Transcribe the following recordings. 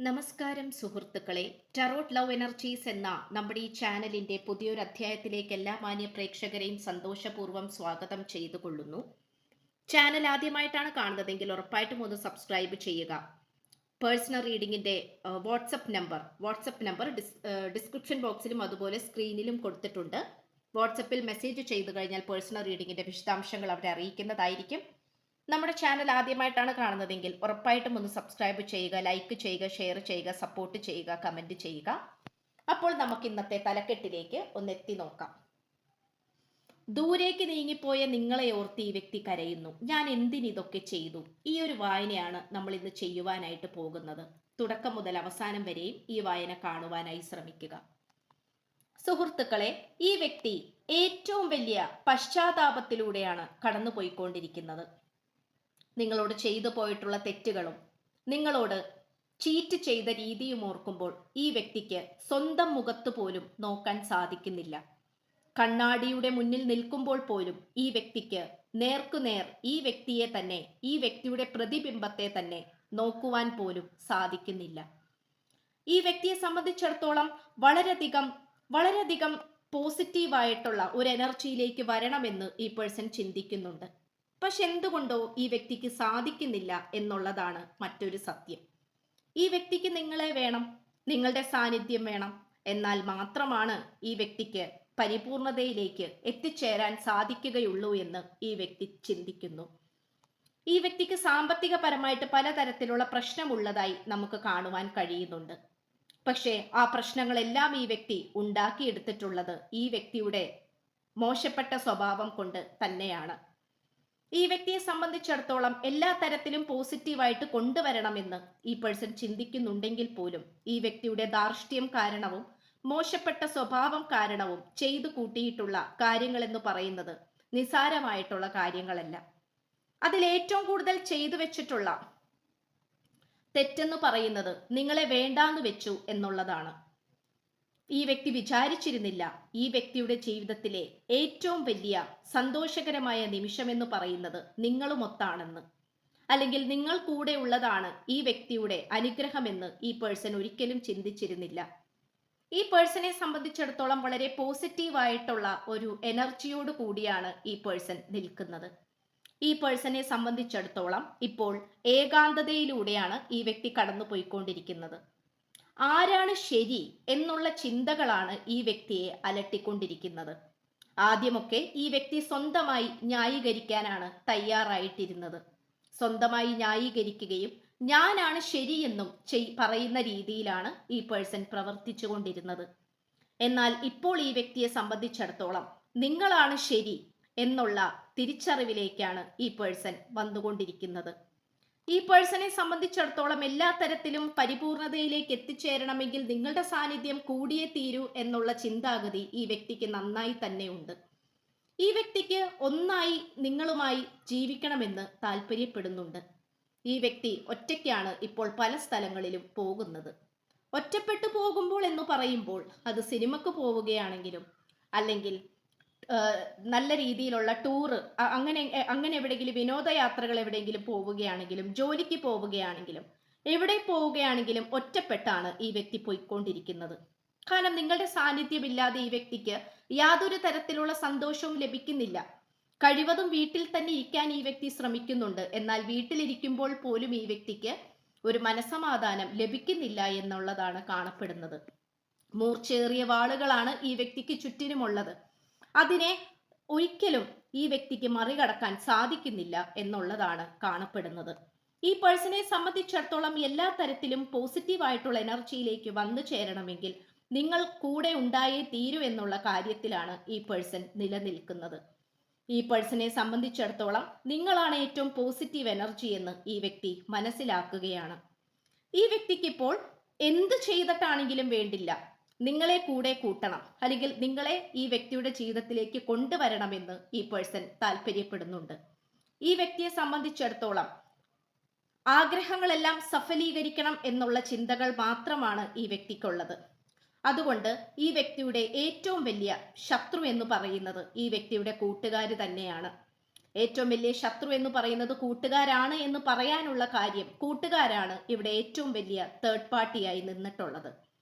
നമസ്കാരം സുഹൃത്തുക്കളെ. Tarot love energies എന്ന നമ്മുടെ ഈ ചാനലിന്റെ പുതിയൊരു അധ്യായത്തിലേക്ക് എല്ലാ മാന്യ പ്രേക്ഷകരെയും സന്തോഷപൂർവ്വം സ്വാഗതം ചെയ്തുകൊള്ളുന്നു. ചാനൽ ആദ്യമായിട്ടാണ് കാണുന്നതെങ്കിൽ ഉറപ്പായിട്ടും ഒന്ന് സബ്സ്ക്രൈബ് ചെയ്യുക. പേഴ്സണൽ റീഡിങ്ങിന്റെ വാട്സപ്പ് നമ്പർ ഡിസ്ക്രിപ്ഷൻ ബോക്സിലും അതുപോലെ സ്ക്രീനിലും കൊടുത്തിട്ടുണ്ട്. വാട്സപ്പിൽ മെസ്സേജ് ചെയ്തു കഴിഞ്ഞാൽ പേഴ്സണൽ റീഡിങ്ങിന്റെ വിശദാംശങ്ങൾ അവിടെ അറിയിക്കുന്നതായിരിക്കും. നമ്മുടെ ചാനൽ ആദ്യമായിട്ടാണ് കാണുന്നതെങ്കിൽ ഉറപ്പായിട്ടും ഒന്ന് സബ്സ്ക്രൈബ് ചെയ്യുക, ലൈക്ക് ചെയ്യുക, ഷെയർ ചെയ്യുക, സപ്പോർട്ട് ചെയ്യുക, കമന്റ് ചെയ്യുക. അപ്പോൾ നമുക്ക് ഇന്നത്തെ തലക്കെട്ടിലേക്ക് ഒന്ന് എത്തി നോക്കാം. ദൂരേക്ക് നീങ്ങിപ്പോയ നിങ്ങളെ ഓർത്ത് ഈ വ്യക്തി കരയുന്നു. ഞാൻ എന്തിനിതൊക്കെ ചെയ്തു? ഈ ഒരു വായനയാണ് നമ്മൾ ഇന്ന് ചെയ്യുവാനായിട്ട് പോകുന്നത്. തുടക്കം മുതൽ അവസാനം വരെയും ഈ വായന കാണുവാനായി ശ്രമിക്കുക. സുഹൃത്തുക്കളെ, ഈ വ്യക്തി ഏറ്റവും വലിയ പശ്ചാത്താപത്തിലൂടെയാണ് കടന്നുപോയിക്കൊണ്ടിരിക്കുന്നത്. നിങ്ങളോട് ചെയ്തു പോയിട്ടുള്ള തെറ്റുകളും നിങ്ങളോട് ചീറ്റ് ചെയ്ത രീതിയും ഓർക്കുമ്പോൾ ഈ വ്യക്തിക്ക് സ്വന്തം മുഖത്ത് പോലും നോക്കാൻ സാധിക്കുന്നില്ല. കണ്ണാടിയുടെ മുന്നിൽ നിൽക്കുമ്പോൾ പോലും ഈ വ്യക്തിക്ക് നേർക്കുനേർ ഈ വ്യക്തിയെ തന്നെ, ഈ വ്യക്തിയുടെ പ്രതിബിംബത്തെ തന്നെ നോക്കുവാൻ പോലും സാധിക്കുന്നില്ല. ഈ വ്യക്തിയെ സംബന്ധിച്ചിടത്തോളം വളരെയധികം പോസിറ്റീവായിട്ടുള്ള ഒരു എനർജിയിലേക്ക് വരണമെന്ന് ഈ പേഴ്സൺ ചിന്തിക്കുന്നുണ്ട്. പക്ഷെ എന്തുകൊണ്ടോ ഈ വ്യക്തിക്ക് സാധിക്കുന്നില്ല എന്നുള്ളതാണ് മറ്റൊരു സത്യം. ഈ വ്യക്തിക്ക് നിങ്ങളെ വേണം, നിങ്ങളുടെ സാന്നിധ്യം വേണം. എന്നാൽ മാത്രമാണ് ഈ വ്യക്തിക്ക് പരിപൂർണതയിലേക്ക് എത്തിച്ചേരാൻ സാധിക്കുകയുള്ളൂ എന്ന് ഈ വ്യക്തി ചിന്തിക്കുന്നു. ഈ വ്യക്തിക്ക് സാമ്പത്തികപരമായിട്ട് പലതരത്തിലുള്ള പ്രശ്നമുള്ളതായി നമുക്ക് കാണുവാൻ കഴിയുന്നുണ്ട്. പക്ഷേ ആ പ്രശ്നങ്ങളെല്ലാം ഈ വ്യക്തി ഉണ്ടാക്കിയെടുത്തിട്ടുള്ളത് ഈ വ്യക്തിയുടെ മോശപ്പെട്ട സ്വഭാവം കൊണ്ട് തന്നെയാണ്. ഈ വ്യക്തിയെ സംബന്ധിച്ചിടത്തോളം എല്ലാ തരത്തിലും പോസിറ്റീവായിട്ട് കൊണ്ടുവരണമെന്ന് ഈ പേഴ്സൺ ചിന്തിക്കുന്നുണ്ടെങ്കിൽ പോലും ഈ വ്യക്തിയുടെ ധാർഷ്ട്യം കാരണവും മോശപ്പെട്ട സ്വഭാവം കാരണവും ചെയ്തു കൂട്ടിയിട്ടുള്ള കാര്യങ്ങൾ എന്ന് പറയുന്നത് നിസാരമായിട്ടുള്ള കാര്യങ്ങളല്ല. അതിൽ ഏറ്റവും കൂടുതൽ ചെയ്തു വെച്ചിട്ടുള്ള തെറ്റെന്ന് പറയുന്നത് നിങ്ങളെ വേണ്ടാന്ന് വെച്ചു എന്നുള്ളതാണ്. ഈ വ്യക്തി വിചാരിച്ചിരുന്നില്ല ഈ വ്യക്തിയുടെ ജീവിതത്തിലെ ഏറ്റവും വലിയ സന്തോഷകരമായ നിമിഷമെന്ന് പറയുന്നത് നിങ്ങളുമൊത്താണെന്ന്, അല്ലെങ്കിൽ നിങ്ങൾ കൂടെ ഉള്ളതാണ് ഈ വ്യക്തിയുടെ അനുഗ്രഹമെന്ന് ഈ പേഴ്സൺ ഒരിക്കലും ചിന്തിച്ചിരുന്നില്ല. ഈ പേഴ്സണെ സംബന്ധിച്ചിടത്തോളം വളരെ പോസിറ്റീവായിട്ടുള്ള ഒരു എനർജിയോട് കൂടിയാണ് ഈ പേഴ്സൺ നിൽക്കുന്നത്. ഈ പേഴ്സണെ സംബന്ധിച്ചിടത്തോളം ഇപ്പോൾ ഏകാന്തതയിലൂടെയാണ് ഈ വ്യക്തി കടന്നു പോയിക്കൊണ്ടിരിക്കുന്നത്. ആരാണ് ശരി എന്നുള്ള ചിന്തകളാണ് ഈ വ്യക്തിയെ അലട്ടിക്കൊണ്ടിരിക്കുന്നത്. ആദ്യമൊക്കെ ഈ വ്യക്തി സ്വന്തമായി ന്യായീകരിക്കാനാണ് തയ്യാറായിട്ടിരുന്നത്. സ്വന്തമായി ന്യായീകരിക്കുകയും ഞാനാണ് ശരിയെന്നും പറയുന്ന രീതിയിലാണ് ഈ പേഴ്സൺ പ്രവർത്തിച്ചു കൊണ്ടിരുന്നത്. എന്നാൽ ഇപ്പോൾ ഈ വ്യക്തിയെ സംബന്ധിച്ചിടത്തോളം നിങ്ങളാണ് ശരി എന്നുള്ള തിരിച്ചറിവിലേക്കാണ് ഈ പേഴ്സൺ വന്നുകൊണ്ടിരിക്കുന്നത്. ഈ പേഴ്സണെ സംബന്ധിച്ചിടത്തോളം എല്ലാ തരത്തിലും പരിപൂർണതയിലേക്ക് എത്തിച്ചേരണമെങ്കിൽ നിങ്ങളുടെ സാന്നിധ്യം കൂടിയേ തീരൂ എന്നുള്ള ചിന്താഗതി ഈ വ്യക്തിക്ക് നന്നായി തന്നെ ഉണ്ട്. ഈ വ്യക്തിക്ക് ഒന്നായി നിങ്ങളുമായി ജീവിക്കണമെന്ന് താല്പര്യപ്പെടുന്നുണ്ട്. ഈ വ്യക്തി ഒറ്റയ്ക്കാണ് ഇപ്പോൾ പല സ്ഥലങ്ങളിലും പോകുന്നത്. ഒറ്റപ്പെട്ടു പോകുമ്പോൾ എന്ന് പറയുമ്പോൾ അത് സിനിമക്ക് പോവുകയാണെങ്കിലും അല്ലെങ്കിൽ നല്ല രീതിയിലുള്ള ടൂറ് അങ്ങനെ എവിടെയെങ്കിലും വിനോദയാത്രകൾ എവിടെയെങ്കിലും പോവുകയാണെങ്കിലും ജോലിക്ക് പോവുകയാണെങ്കിലും എവിടെ പോവുകയാണെങ്കിലും ഒറ്റപ്പെട്ടാണ് ഈ വ്യക്തി പോയിക്കൊണ്ടിരിക്കുന്നത്. കാരണം നിങ്ങളുടെ സാന്നിധ്യമില്ലാതെ ഈ വ്യക്തിക്ക് യാതൊരു തരത്തിലുള്ള സന്തോഷവും ലഭിക്കുന്നില്ല. കഴിവതും വീട്ടിൽ തന്നെ ഇരിക്കാൻ ഈ വ്യക്തി ശ്രമിക്കുന്നുണ്ട്. എന്നാൽ വീട്ടിലിരിക്കുമ്പോൾ പോലും ഈ വ്യക്തിക്ക് ഒരു മനസമാധാനം ലഭിക്കുന്നില്ല എന്നുള്ളതാണ് കാണപ്പെടുന്നത്. മൂർച്ചേറിയ വാളുകളാണ് ഈ വ്യക്തിക്ക് ചുറ്റിനുമുള്ളത്. അതിനെ ഒരിക്കലും ഈ വ്യക്തിക്ക് മറികടക്കാൻ സാധിക്കുന്നില്ല എന്നുള്ളതാണ് കാണപ്പെടുന്നത്. ഈ പേഴ്സണെ സംബന്ധിച്ചിടത്തോളം എല്ലാ തരത്തിലും പോസിറ്റീവായിട്ടുള്ള എനർജിയിലേക്ക് വന്നു ചേരണമെങ്കിൽ നിങ്ങൾ കൂടെ ഉണ്ടായേ തീരൂ എന്നുള്ള കാര്യത്തിലാണ് ഈ പേഴ്സൺ നിലനിൽക്കുന്നത്. ഈ പേഴ്സണെ സംബന്ധിച്ചിടത്തോളം നിങ്ങളാണ് ഏറ്റവും പോസിറ്റീവ് എനർജി എന്ന് ഈ വ്യക്തി മനസ്സിലാക്കുകയാണ്. ഈ വ്യക്തിക്ക് ഇപ്പോൾ എന്ത് ചെയ്തിട്ടാണെങ്കിലും വേണ്ടില്ല, നിങ്ങളെ കൂടെ കൂട്ടണം, അല്ലെങ്കിൽ നിങ്ങളെ ഈ വ്യക്തിയുടെ ജീവിതത്തിലേക്ക് കൊണ്ടുവരണമെന്ന് ഈ പേഴ്സൺ താല്പര്യപ്പെടുന്നുണ്ട്. ഈ വ്യക്തിയെ സംബന്ധിച്ചിടത്തോളം ആഗ്രഹങ്ങളെല്ലാം സഫലീകരിക്കണം എന്നുള്ള ചിന്തകൾ മാത്രമാണ് ഈ വ്യക്തിക്കുള്ളത്. അതുകൊണ്ട് ഈ വ്യക്തിയുടെ ഏറ്റവും വലിയ ശത്രു എന്ന് പറയുന്നത് ഈ വ്യക്തിയുടെ കൂട്ടുകാർ തന്നെയാണ്. ഏറ്റവും വലിയ ശത്രു എന്ന് പറയുന്നത് കൂട്ടുകാരാണ് എന്ന് പറയാനുള്ള കാര്യം, കൂട്ടുകാരാണ് ഇവിടെ ഏറ്റവും വലിയ തേർഡ് പാർട്ടിയായി നിന്നിട്ടുള്ളത്.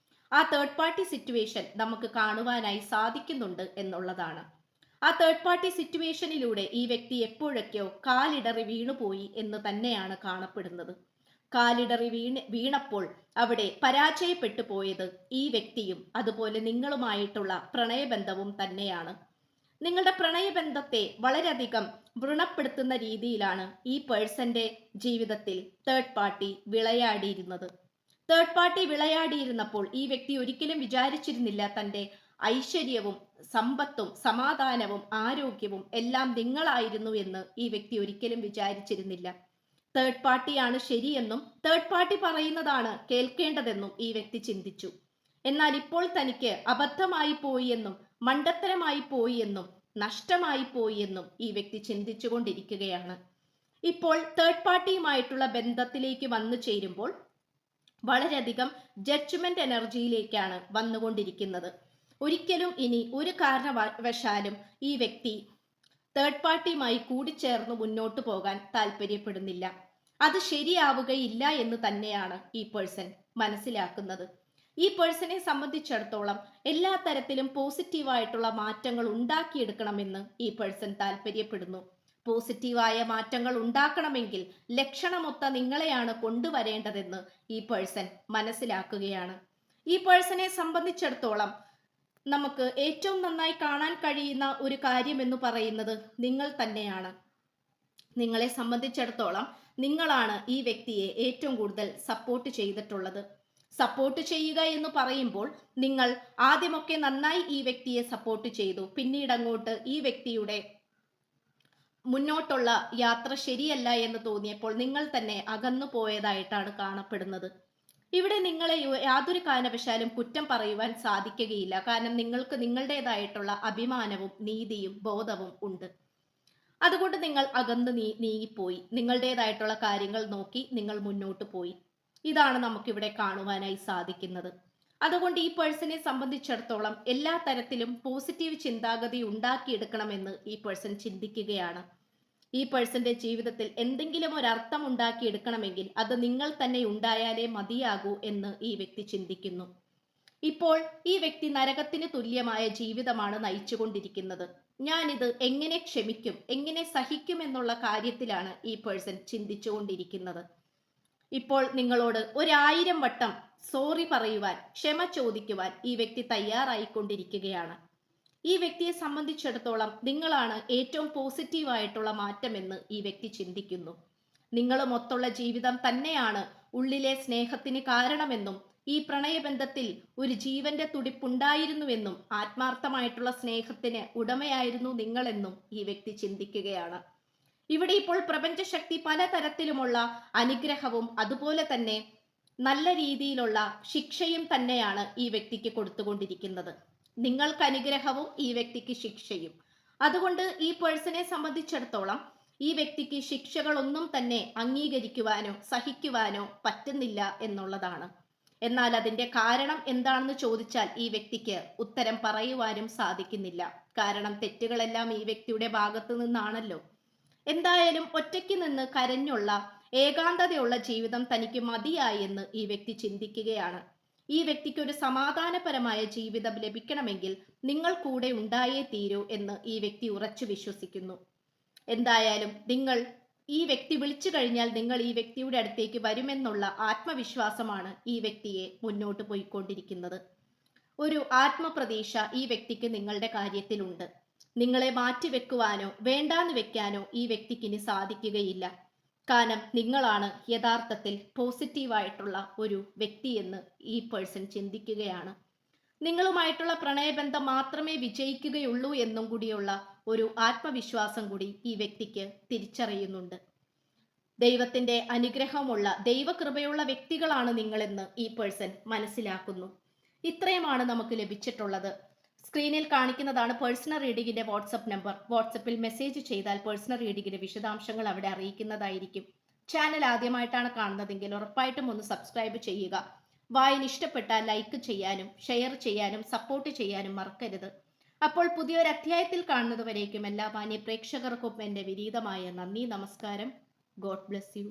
ആ തേർഡ് പാർട്ടി സിറ്റുവേഷൻ നമുക്ക് കാണുവാനായി സാധിക്കുന്നുണ്ട് എന്നുള്ളതാണ്. ആ തേർഡ് പാർട്ടി സിറ്റുവേഷനിലൂടെ ഈ വ്യക്തി എപ്പോഴൊക്കെയോ കാലിടറി വീണുപോയി എന്ന് തന്നെയാണ് കാണപ്പെടുന്നത്. കാലിടറി വീണപ്പോൾ അവിടെ പരാജയപ്പെട്ടു പോയത് ഈ വ്യക്തിയും അതുപോലെ നിങ്ങളുമായിട്ടുള്ള പ്രണയബന്ധവും തന്നെയാണ്. നിങ്ങളുടെ പ്രണയബന്ധത്തെ വളരെയധികം വ്രണപ്പെടുത്തുന്ന രീതിയിലാണ് ഈ പേഴ്സന്റെ ജീവിതത്തിൽ തേർഡ് പാർട്ടി വിളയാടിയിരുന്നത്. തേർഡ് പാർട്ടി വിളയാടിയിരുന്നപ്പോൾ ഈ വ്യക്തി ഒരിക്കലും വിചാരിച്ചിരുന്നില്ല തൻ്റെ ഐശ്വര്യവും സമ്പത്തും സമാധാനവും ആരോഗ്യവും എല്ലാം നിങ്ങളായിരുന്നു എന്ന് ഈ വ്യക്തി ഒരിക്കലും വിചാരിച്ചിരുന്നില്ല. തേർഡ് പാർട്ടിയാണ് ശരിയെന്നും തേർഡ് പാർട്ടി പറയുന്നതാണ് കേൾക്കേണ്ടതെന്നും ഈ വ്യക്തി ചിന്തിച്ചു. എന്നാൽ ഇപ്പോൾ തനിക്ക് അബദ്ധമായി പോയി എന്നും മണ്ടത്തരമായി പോയി എന്നും നഷ്ടമായി പോയി എന്നും ഈ വ്യക്തി ചിന്തിച്ചുകൊണ്ടിരിക്കുകയാണ്. ഇപ്പോൾ തേർഡ് പാർട്ടിയുമായിട്ടുള്ള ബന്ധത്തിലേക്ക് വന്നു ചേരുമ്പോൾ വളരെയധികം ജഡ്ജ്മെന്റ് എനർജിയിലേക്കാണ് വന്നുകൊണ്ടിരിക്കുന്നത്. ഒരിക്കലും ഇനി ഒരു കാരണവശാലും ഈ വ്യക്തി തേർഡ് പാർട്ടിയുമായി കൂടിച്ചേർന്ന് മുന്നോട്ട് പോകാൻ താല്പര്യപ്പെടുന്നില്ല. അത് ശരിയാവുകയില്ല എന്ന് തന്നെയാണ് ഈ പേഴ്സൺ മനസ്സിലാക്കുന്നത്. ഈ പേഴ്സണെ സംബന്ധിച്ചിടത്തോളം എല്ലാ തരത്തിലും പോസിറ്റീവായിട്ടുള്ള മാറ്റങ്ങൾ ഉണ്ടാക്കിയെടുക്കണമെന്ന് ഈ പേഴ്സൺ താല്പര്യപ്പെടുന്നു. പോസിറ്റീവായ മാറ്റങ്ങൾ ഉണ്ടാക്കണമെങ്കിൽ ലക്ഷണമൊത്ത നിങ്ങളെയാണ് കൊണ്ടുവരേണ്ടതെന്ന് ഈ പേഴ്സൺ മനസ്സിലാക്കുകയാണ്. ഈ പേഴ്സണെ സംബന്ധിച്ചിടത്തോളം നമുക്ക് ഏറ്റവും നന്നായി കാണാൻ കഴിയുന്ന ഒരു കാര്യം എന്ന് പറയുന്നത് നിങ്ങൾ തന്നെയാണ്. നിങ്ങളെ സംബന്ധിച്ചിടത്തോളം നിങ്ങളാണ് ഈ വ്യക്തിയെ ഏറ്റവും കൂടുതൽ സപ്പോർട്ട് ചെയ്തിട്ടുള്ളത്. സപ്പോർട്ട് ചെയ്യുക എന്ന് പറയുമ്പോൾ നിങ്ങൾ ആദ്യമൊക്കെ നന്നായി ഈ വ്യക്തിയെ സപ്പോർട്ട് ചെയ്തു. പിന്നീട് അങ്ങോട്ട് ഈ വ്യക്തിയുടെ മുന്നോട്ടുള്ള യാത്ര ശരിയല്ല എന്ന് തോന്നിയപ്പോൾ നിങ്ങൾ തന്നെ അകന്നു പോയതായിട്ടാണ് കാണപ്പെടുന്നത്. ഇവിടെ നിങ്ങളെ യാതൊരു കാരണവശാലും കുറ്റം പറയുവാൻ സാധിക്കുകയില്ല. കാരണം നിങ്ങൾക്ക് നിങ്ങളുടേതായിട്ടുള്ള അഭിമാനവും നീതിയും ബോധവും ഉണ്ട്. അതുകൊണ്ട് നിങ്ങൾ അകന്ന് നീങ്ങിപ്പോയി. നിങ്ങളുടേതായിട്ടുള്ള കാര്യങ്ങൾ നോക്കി നിങ്ങൾ മുന്നോട്ട് പോയി. ഇതാണ് നമുക്കിവിടെ കാണുവാനായി സാധിക്കുന്നത്. അതുകൊണ്ട് ഈ പേഴ്സണെ സംബന്ധിച്ചിടത്തോളം എല്ലാ തരത്തിലും പോസിറ്റീവ് ചിന്താഗതി ഉണ്ടാക്കിയെടുക്കണമെന്ന് ഈ പേഴ്സൺ ചിന്തിക്കുകയാണ്. ഈ പേഴ്സന്റെ ജീവിതത്തിൽ എന്തെങ്കിലും ഒരർത്ഥം ഉണ്ടാക്കിയെടുക്കണമെങ്കിൽ അത് നിങ്ങൾ തന്നെ ഉണ്ടായാലേ മതിയാകൂ എന്ന് ഈ വ്യക്തി ചിന്തിക്കുന്നു. ഇപ്പോൾ ഈ വ്യക്തി നരകത്തിന് തുല്യമായ ജീവിതമാണ് നയിച്ചുകൊണ്ടിരിക്കുന്നത്. ഞാനിത് എങ്ങനെ ക്ഷമിക്കും, എങ്ങനെ സഹിക്കും എന്നുള്ള കാര്യത്തിലാണ് ഈ പേഴ്സൺ ചിന്തിച്ചുകൊണ്ടിരിക്കുന്നത്. ഇപ്പോൾ നിങ്ങളോട് 1000 വട്ടം സോറി പറയുവാൻ, ക്ഷമ ചോദിക്കുവാൻ ഈ വ്യക്തി തയ്യാറായിക്കൊണ്ടിരിക്കുകയാണ്. ഈ വ്യക്തിയെ സംബന്ധിച്ചിടത്തോളം നിങ്ങളാണ് ഏറ്റവും പോസിറ്റീവായിട്ടുള്ള മാറ്റമെന്ന് ഈ വ്യക്തി ചിന്തിക്കുന്നു. നിങ്ങളുമൊത്തുള്ള ജീവിതം തന്നെയാണ് ഉള്ളിലെ സ്നേഹത്തിന് കാരണമെന്നും ഈ പ്രണയബന്ധത്തിൽ ഒരു ജീവന്റെ തുടിപ്പുണ്ടായിരുന്നുവെന്നും ആത്മാർത്ഥമായിട്ടുള്ള സ്നേഹത്തിന് ഉടമയായിരുന്നു നിങ്ങളെന്നും ഈ വ്യക്തി ചിന്തിക്കുകയാണ്. ഇവിടെ ഇപ്പോൾ പ്രപഞ്ചശക്തി പലതരത്തിലുമുള്ള അനുഗ്രഹവും അതുപോലെ തന്നെ നല്ല രീതിയിലുള്ള ശിക്ഷയും തന്നെയാണ് ഈ വ്യക്തിക്ക് കൊടുത്തുകൊണ്ടിരിക്കുന്നത്. നിങ്ങൾക്ക് അനുഗ്രഹവും ഈ വ്യക്തിക്ക് ശിക്ഷയും. അതുകൊണ്ട് ഈ പേഴ്സണെ സംബന്ധിച്ചിടത്തോളം ഈ വ്യക്തിക്ക് ശിക്ഷകളൊന്നും തന്നെ അംഗീകരിക്കുവാനോ സഹിക്കുവാനോ പറ്റുന്നില്ല എന്നുള്ളതാണ്. എന്നാൽ അതിന്റെ കാരണം എന്താണെന്ന് ചോദിച്ചാൽ ഈ വ്യക്തിക്ക് ഉത്തരം പറയുവാനും സാധിക്കുന്നില്ല. കാരണം തെറ്റുകളെല്ലാം ഈ വ്യക്തിയുടെ ഭാഗത്തു നിന്നാണല്ലോ. എന്തായാലും ഒറ്റയ്ക്ക് നിന്ന് കരഞ്ഞുള്ള ഏകാന്തതയുള്ള ജീവിതം തനിക്ക് മതിയായി എന്ന് ഈ വ്യക്തി ചിന്തിക്കുകയാണ്. ഈ വ്യക്തിക്ക് ഒരു സമാധാനപരമായ ജീവിതം ലഭിക്കണമെങ്കിൽ നിങ്ങൾ കൂടെ ഉണ്ടായേ തീരൂ എന്ന് ഈ വ്യക്തി ഉറച്ചു വിശ്വസിക്കുന്നു. എന്തായാലും നിങ്ങൾ ഈ വ്യക്തി വിളിച്ചു കഴിഞ്ഞാൽ നിങ്ങൾ ഈ വ്യക്തിയുടെ അടുത്തേക്ക് വരുമെന്നുള്ള ആത്മവിശ്വാസമാണ് ഈ വ്യക്തിയെ മുന്നോട്ട് പോയിക്കൊണ്ടിരിക്കുന്നത്. ഒരു ആത്മപ്രതീക്ഷ ഈ വ്യക്തിക്ക് നിങ്ങളുടെ കാര്യത്തിലുണ്ട്. നിങ്ങളെ മാറ്റിവെക്കുവാനോ വേണ്ടാന്ന് വെക്കാനോ ഈ വ്യക്തിക്ക് ഇനി സാധിക്കുകയില്ല. കാരണം നിങ്ങളാണ് യഥാർത്ഥത്തിൽ പോസിറ്റീവായിട്ടുള്ള ഒരു വ്യക്തിയെന്ന് ഈ പേഴ്സൺ ചിന്തിക്കുകയാണ്. നിങ്ങളുമായിട്ടുള്ള പ്രണയബന്ധം മാത്രമേ വിജയിക്കുകയുള്ളൂ എന്നും കൂടിയുള്ള ഒരു ആത്മവിശ്വാസം കൂടി ഈ വ്യക്തിക്ക് തിരിച്ചറിയുന്നുണ്ട്. ദൈവത്തിന്റെ അനുഗ്രഹമുള്ള ദൈവകൃപയുള്ള വ്യക്തികളാണ് നിങ്ങളെന്ന് ഈ പേഴ്സൺ മനസ്സിലാക്കുന്നു. ഇത്രയുമാണ് നമുക്ക് ലഭിച്ചിട്ടുള്ളത്. സ്ക്രീനിൽ കാണിക്കുന്നതാണ് പേഴ്സണൽ റീഡിങ്ങിന്റെ വാട്സപ്പ് നമ്പർ. വാട്സപ്പിൽ മെസ്സേജ് ചെയ്താൽ പേഴ്സണൽ റീഡിങ്ങിന്റെ വിശദാംശങ്ങൾ അവിടെ അറിയിക്കുന്നതായിരിക്കും. ചാനൽ ആദ്യമായിട്ടാണ് കാണുന്നതെങ്കിൽ ഉറപ്പായിട്ടും ഒന്ന് സബ്സ്ക്രൈബ് ചെയ്യുക. വായന ഇഷ്ടപ്പെട്ടാൽ ലൈക്ക് ചെയ്യാനും ഷെയർ ചെയ്യാനും സപ്പോർട്ട് ചെയ്യാനും മറക്കരുത്. അപ്പോൾ പുതിയൊരു അധ്യായത്തിൽ കാണുന്നതുവരേക്കും എല്ലാ മാന്യ പ്രേക്ഷകർക്കും എൻ്റെ വിനീതമായ നന്ദി, നമസ്കാരം. God bless you.